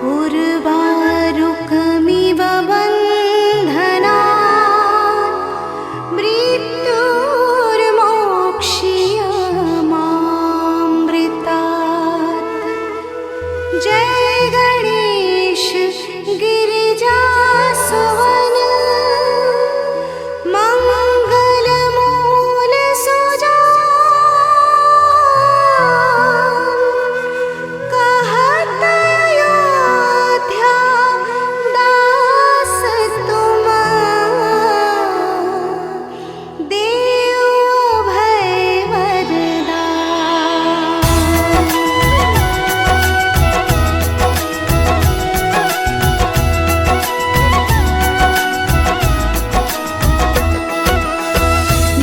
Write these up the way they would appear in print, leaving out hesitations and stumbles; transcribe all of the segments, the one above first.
उर्वारुकमिव बन्धनात् मृत्युर्मोक्ष्यमामृतात्। जय गणेश गिरिजासुवन मंगलमूल सुजान। कहत अयोध्या दास तुम, देव भय वरदान।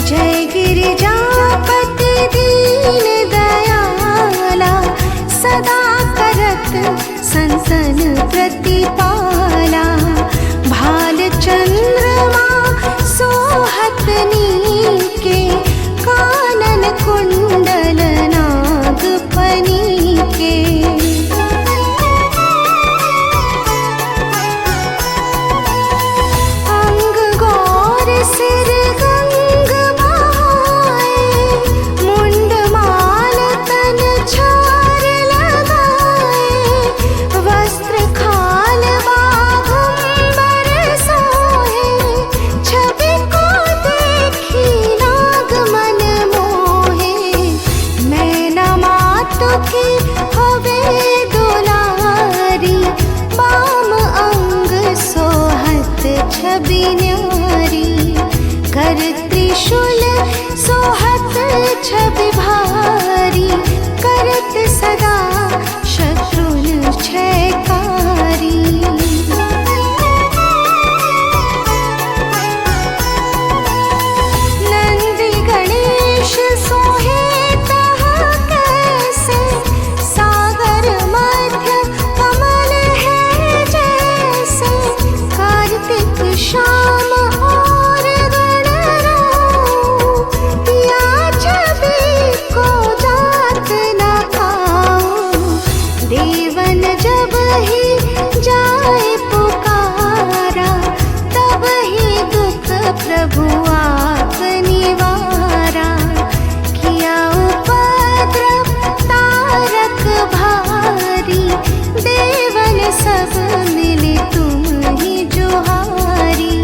जय गिरिजापति दीन दयाला, सदा करत संतन प्रतिपाला। भाल चंद्रमा सोहत नीके, कानन कुंडल नाग फनीके। अंग गौर सिर गंग बहाए, मुंड माल तन छार लगाए। वस्त्र खाल बाघंबर सोहे, छवि को देखी नाग मन मोहे। मैना मातु की हवे दुलारी, बाम अंग सोहत छवि न्यारी। कर त्रिशूल सोहत छवि भारी, करत सदा शत्रुन क्षयकारी। नंदी गणेश सोहे तह कैसे, सागर मध्य कमल है जैसे। कार्तिक श्याम और गणराऊ, या छवि को जात न खाऊं। देवन जब ही जाए पुकारा, तब ही दुख प्रभु आप निवारा। किया उपद्रव तारक भारी, देवन सब मिले तुम ही जोहारी।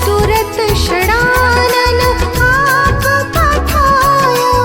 तुरत षडानन आप पठायो,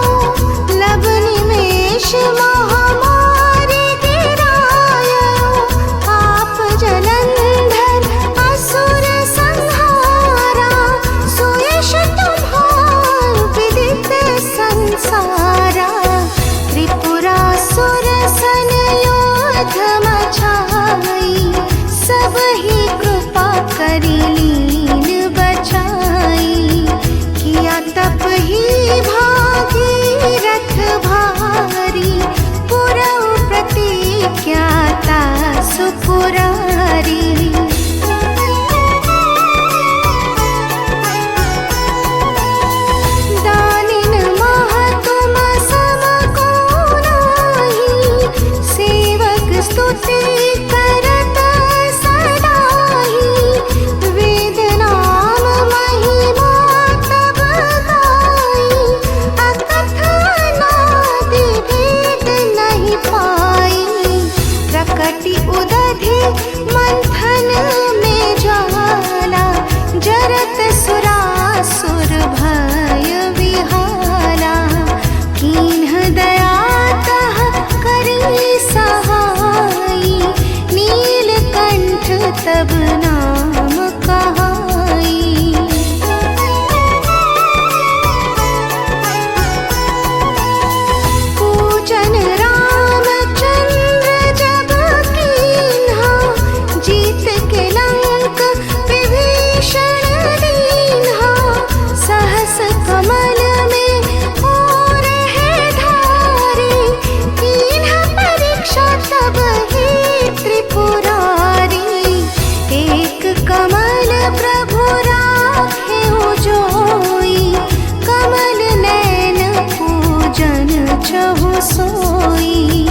सोई।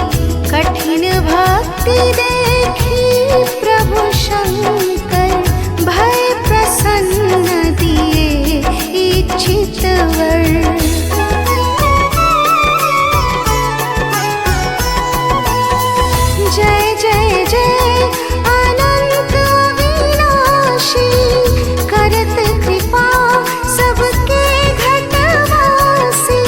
कठिन भक्ति देखी प्रभु शंकर, भय प्रसन्न दिए इच्छित वर। जय जय जय अनंत अविनाशी, करत कृपा सबके घटवासी।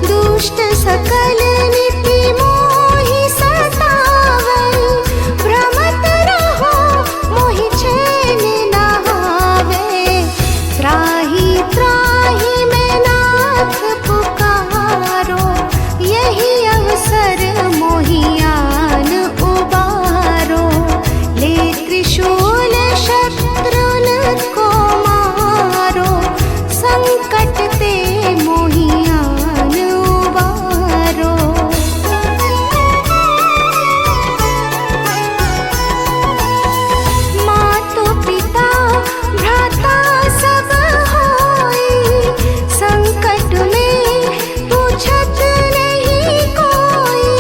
दुष्ट सकल नीति मोहि सतावै, भ्रमत रहो मोहि चैन न आवे। त्राहि त्राहि मैं नाथ पुकारो, यही अवसर मोहियान उबारो। ले त्रिशूल शत्रुन को मारो, संकट ते मोहियान उबारो। मातु पिता भ्राता सब होई, संकट में पूछत नहीं कोई।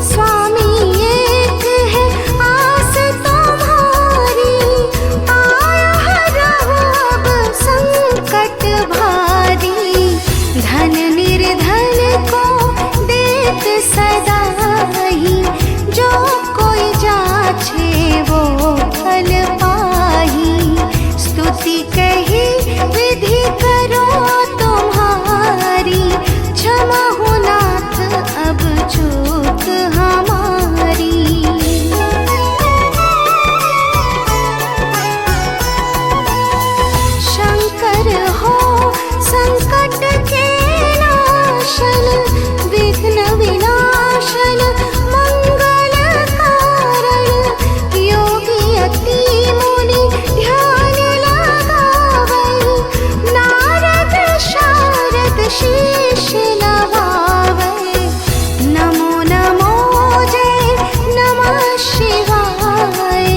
स्वामी एक है आस तुम्हारी, आया हरहु अब संकट भारी। धन निर्धन को देत सदा ही, जो कोई जाछे वो फल पाही। स्तुति कही विधि करो तुम्हारी, क्षमा हो नाथ अब चूक हमारी। शंकर हो संकट के नाशन, विघ्न विनाशन मंगल कारण। योगी अति मुनि ध्यान लगावै, नारद शारद शीश नवावै। नमो नमो जय नमः शिवाय,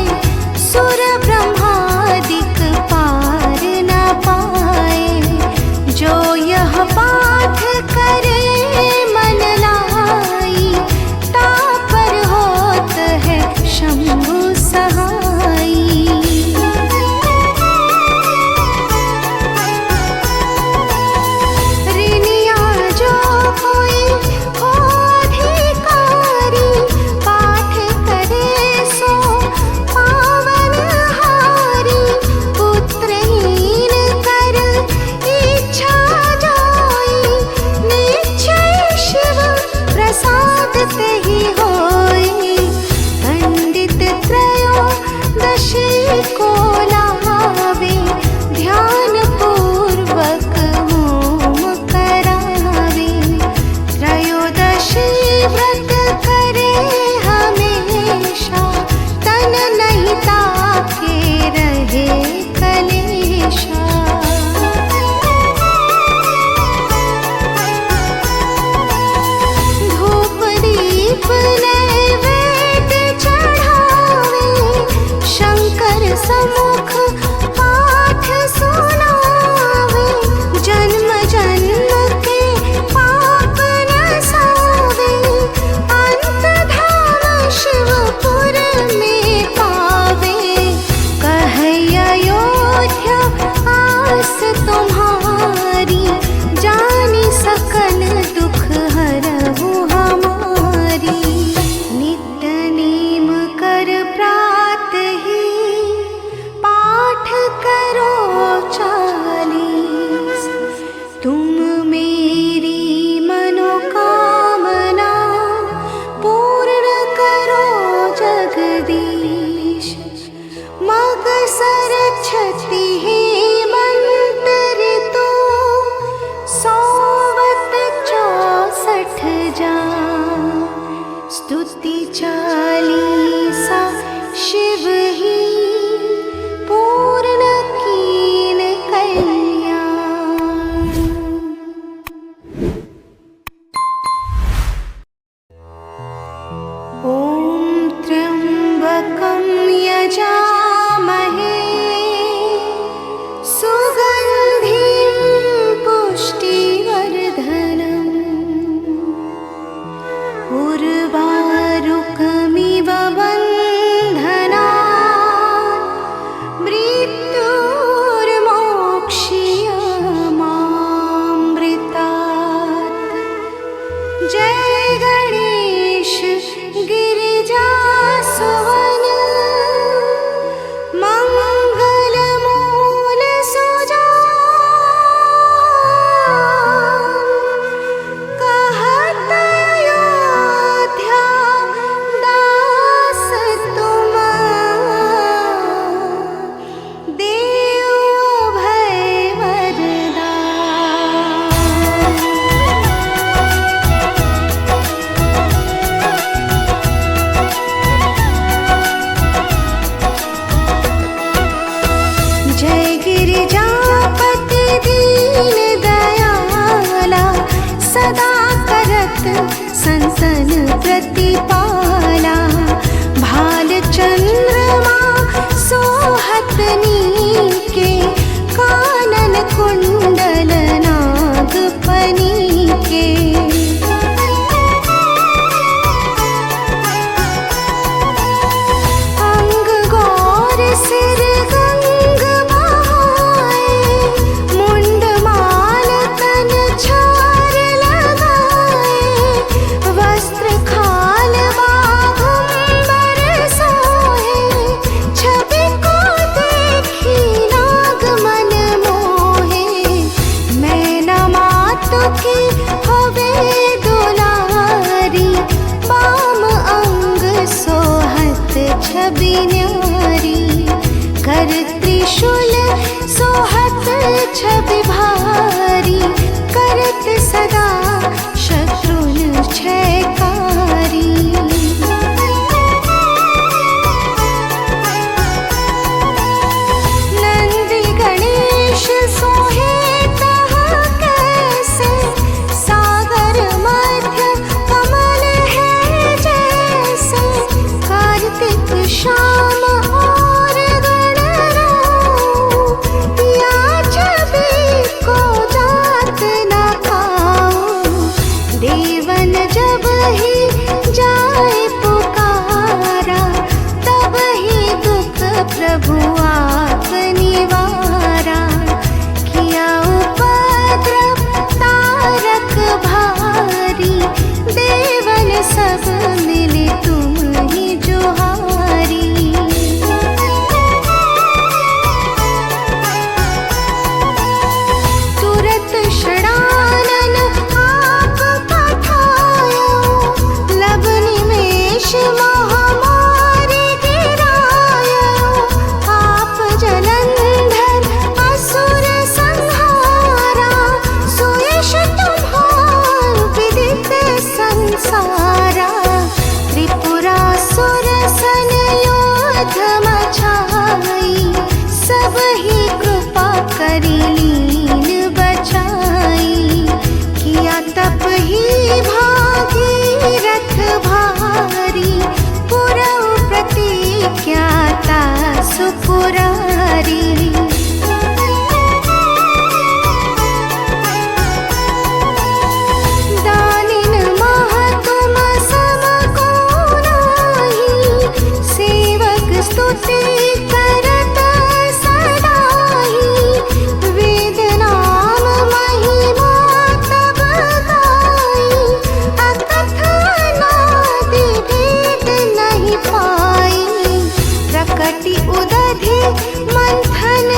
सुर ब्रह्मादिक पार न पाए। जो यह पाठ करे मन लाई, तापर होत है शंभु सहाई। ऋणिया जो कोई हो अधिकारी, पाठ करे सो पावन हारी। पुत्रहीन कर इच्छा जोई, निश्चय शिव प्रसाद तेहि होई। पंडित त्रयोदशी को लावे, ध्यान पूर्वक होम करावे। त्रयोदशी व्रत करे हमेशा, तन नहीं ताके रहे कलेशा। धूप दीप नैवेद्य चढ़ावे, शंकर समुख पाठ सुनावे। जन्म जन्म के पाप नसावे, अंत धाम शिवपुर में पावे। कहे अयोध्या आस तुम्हारी, जानी सकल दुख हरहु हमारी। नित्य नेम कर प्रात ही, पाठ करो 40। तुम मेरी मनोकामना, पूर्ण करो जगदीश। मग सरक्षति हे मंत्र तो, सौवत 64 जा। स्तुति 40 शिव ही, पूर्ण कीन कल्याण। ॐ त्र्यंबकं यजामहे, सुगंधिं पुष्टिवर्धनम्। संतन प्रतिपाला। भाल चंद्रमा सोहत नीके, कानन कुंडल नाग पनीके। अंग गौर सिर गंग बहाए, मुंड माल तन छार लगाए। वस्त्र खाल बाघंबर सोहे, छवि को देखी नाग मन मोहे। मैना मातु की हवे दुलारी, बाम अंग सोहत छवि न्यारी। कर त्रिशूल सोहत छवि भारी, करत सदा शत्रुन क्षयकारी। नंदी गणेश सोहे तह कैसे, सागर मध्य कमल है जैसे। कार्तिक श्याम और गणराऊ, या छवि को जात न खाऊं। देवन जब ही जाए पुकारा, तब ही दुख प्रभु आप निवारा। किया उपद्रव तारक भारी, देवन सब मिले तुम ही जुहारी। तुरत षडानन आप पठायो, लब निमेष महामारी गिरायो। आप जलंधर असुर संहारा, सुयश तुम्हार विदित संसारा। त्रिपुरासुर सन योध मचाई, सब ही कृपा करी लीन बचाई। किया तप ही भागीरथ भारी, पुरौ प्रतिज्ञाता सुपुरारी। दानिन मह तुम सम को नाही, सेवक स्तुति करत सदाई। वेद नाम महिमा तब गाई, अकथ नादि भेद नहीं पाई। प्रकटि उदधि मंथन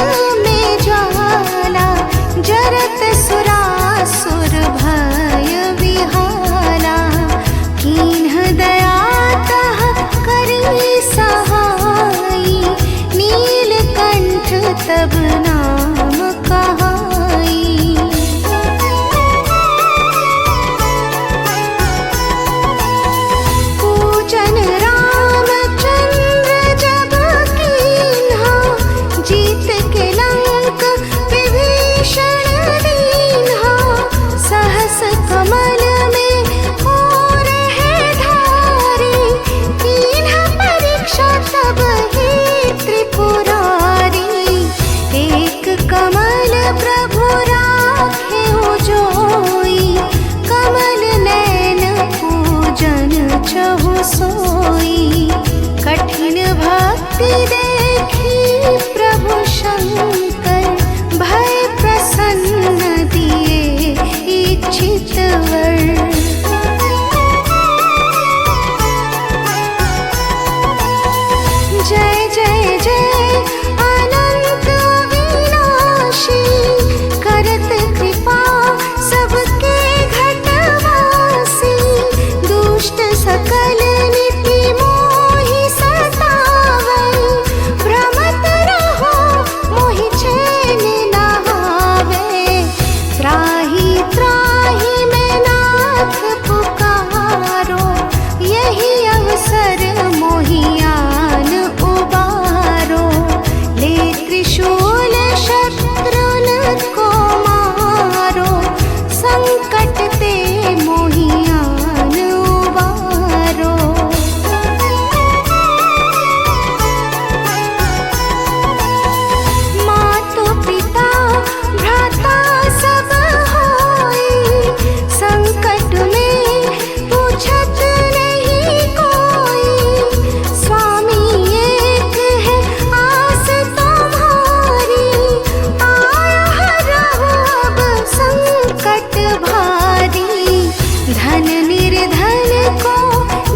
धन निर्धन को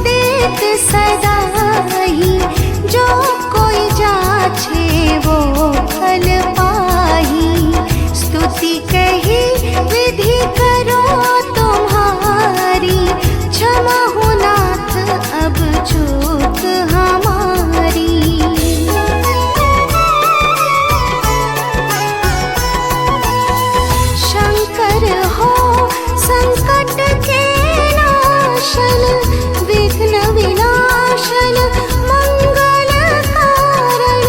देत सदा ही, जो कोई जाछे वो फल पाही। स्तुति कही विधि करो तुम्हारी, क्षमा हो नाथ अब चूक हमारी। शंकर हो संकट के नाशन, विघ्न विनाशन मंगल कारण।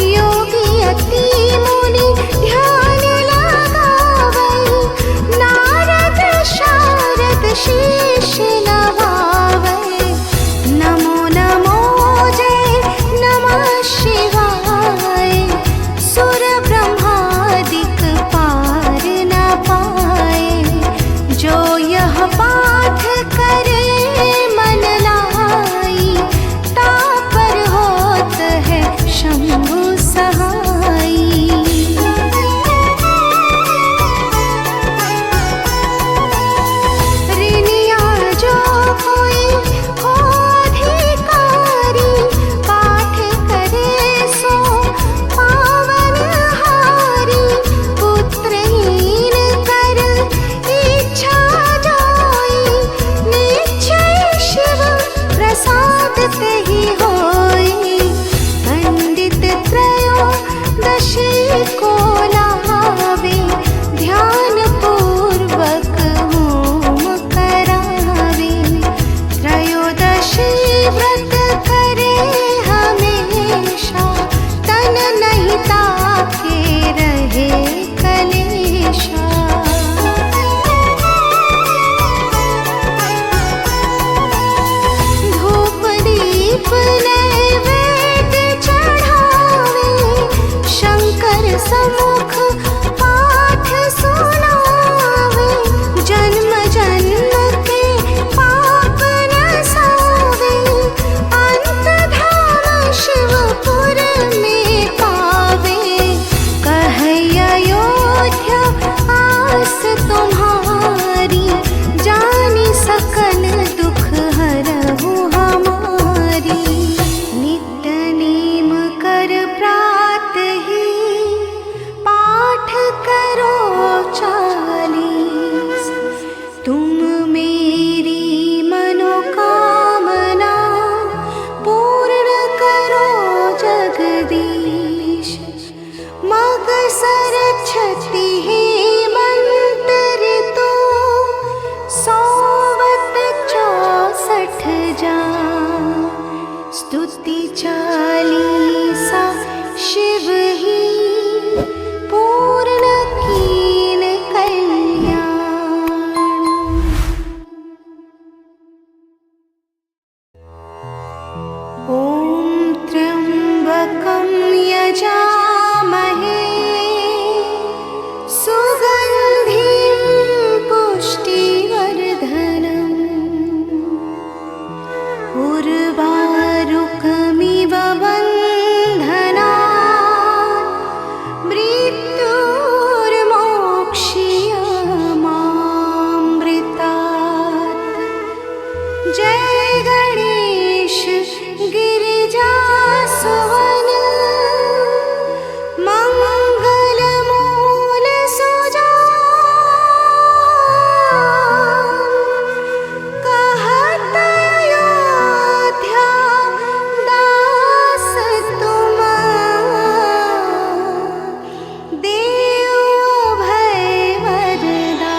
योगी अति मुनि ध्यान लगावै, नारद शारद शीश नवावै। नमो नमो जय नमः शिवाय, सुर ब्रह्मादिक पार न पाए। जो यह पाठ करे मन लाई, तापर होत है शंभु सहाई। ऋणिया जो कोई हो अधिकारी, पाठ करे सो पावन हारी। पुत्रहीन कर इच्छा जोई, निश्चय शिव प्रसाद तेहि होई। पंडित त्रयोदशी को लावे, ध्यान पूर्वक होम करावे। त्रयोदशी व्रत करे हमेशा, तन नहीं ताके रहे कलेशा। धूप दीप नैवेद्य चढ़ावे, शंकर समुख पाठ सुनावे। जन्म जन्म के पाप नसावे, अंत धाम शिवपुर में पावे। कहे अयोध्या आस तुम्हारी, जानी सकल दुख हरहु हमारी। नित्य नेम कर प्रातहि, पाठ करो 40। तुम मेरी मनोकामना, पूर्ण करो जगदीश। मग सर छति मंत्र तो, सौवत 64 जा। स्तुति 40 शिव ही, पूर्ण कीन कल्याण। ॐ त्र्यंबकं यजामहे, सुगन्धिं पुष्टिवर्धनम्। उर्वारुकमिव बन्धनात्, मृत्युर्मोक्ष्यमामृतात्। जय गणेश गिरिजासुवन, मंगलमूल सुजान। कहत अयोध्या दास तुम, देव भय वरदान।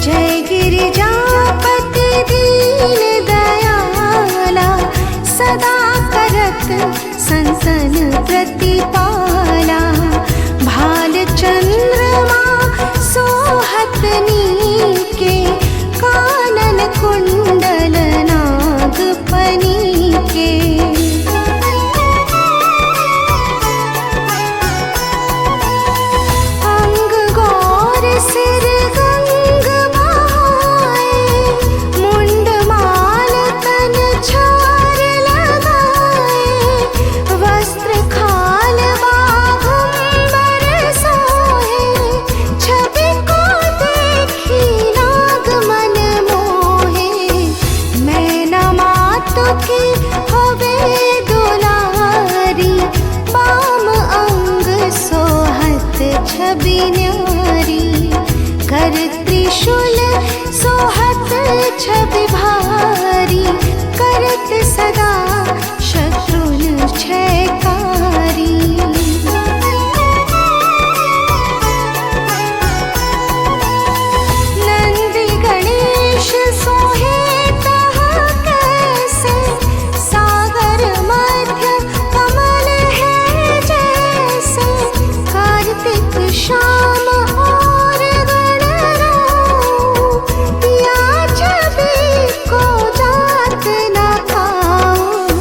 जय गिरिजापति दीन दयाला, सदा करत संतन प्रतिपाला। भाल चंद्रमा सोहत नीके, कानन कुंडल नागफनी के। अंग गौर सिर गंग बहाए, मुंड माल तन छार सदा शत्रुन क्षयकारी। नंदी गणेश सोहे तह कैसे, सागर मध्य कमल है जैसे। कार्तिक श्याम और गणराऊ, या छवि को जात न पाऊं।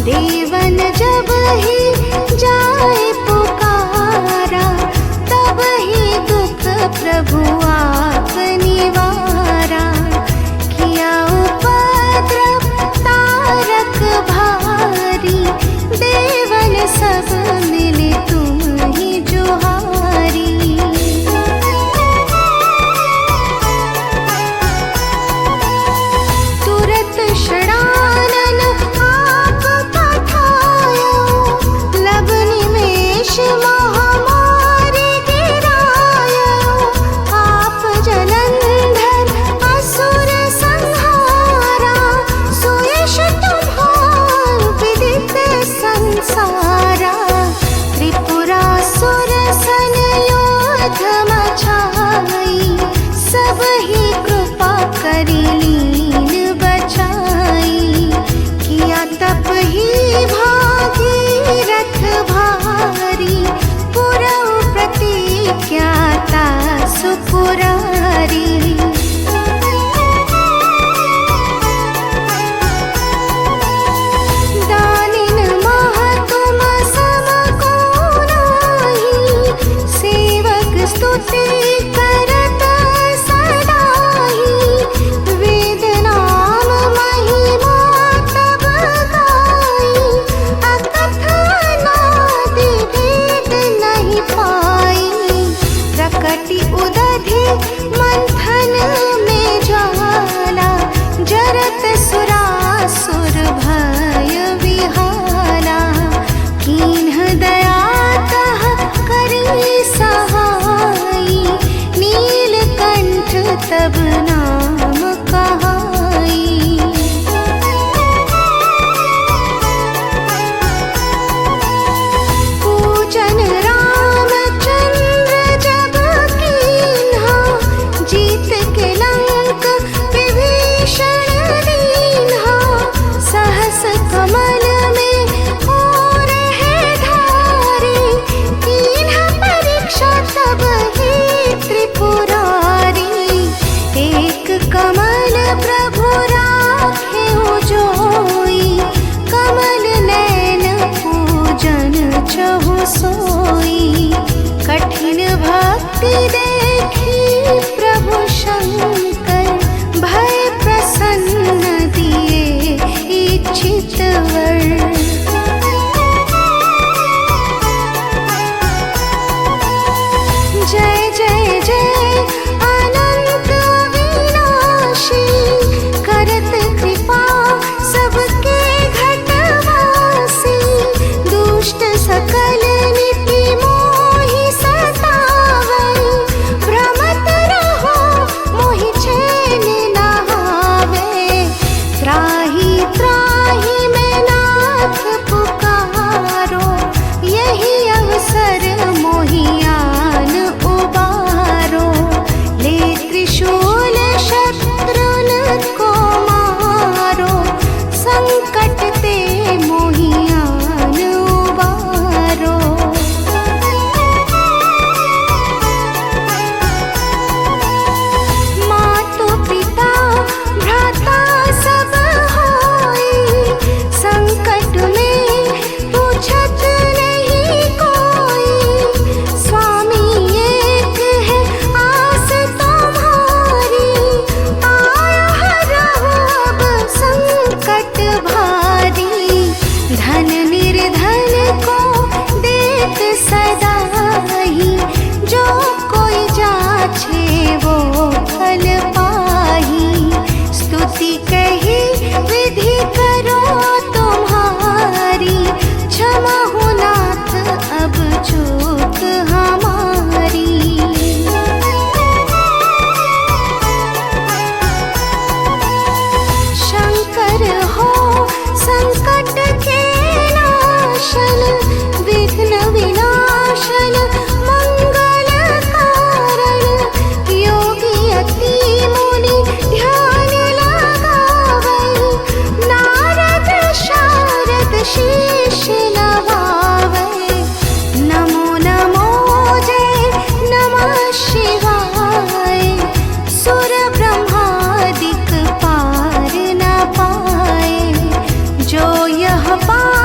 देवन जब ही जाए पुकारा, तब ही दुख प्रभु आप निवारा। किया उपद्रव तारक भारी, देवन सब मिले तुम ही जुहारी। तुरत षडानन आप पठायो, लब निमेष महामारी गिरायो। आप जलंधर असुर संहारा, सुयश तुम्हार विदित संसारा। त्रिपुरासुर सन योध मचाई, सब ही कृपा करी लीन बचाई। किया तप ही भागीरथ भारी, पुरऊ प्रतिज्ञाता सुपुरारी। दानिन मह तुम सम को नाही, सेवक स्तुति करत सदाही। वेद नाम महिमा तब गाई, अकथ अनादि भेद नहीं पाई। प्रकटि उदधि मंथन बा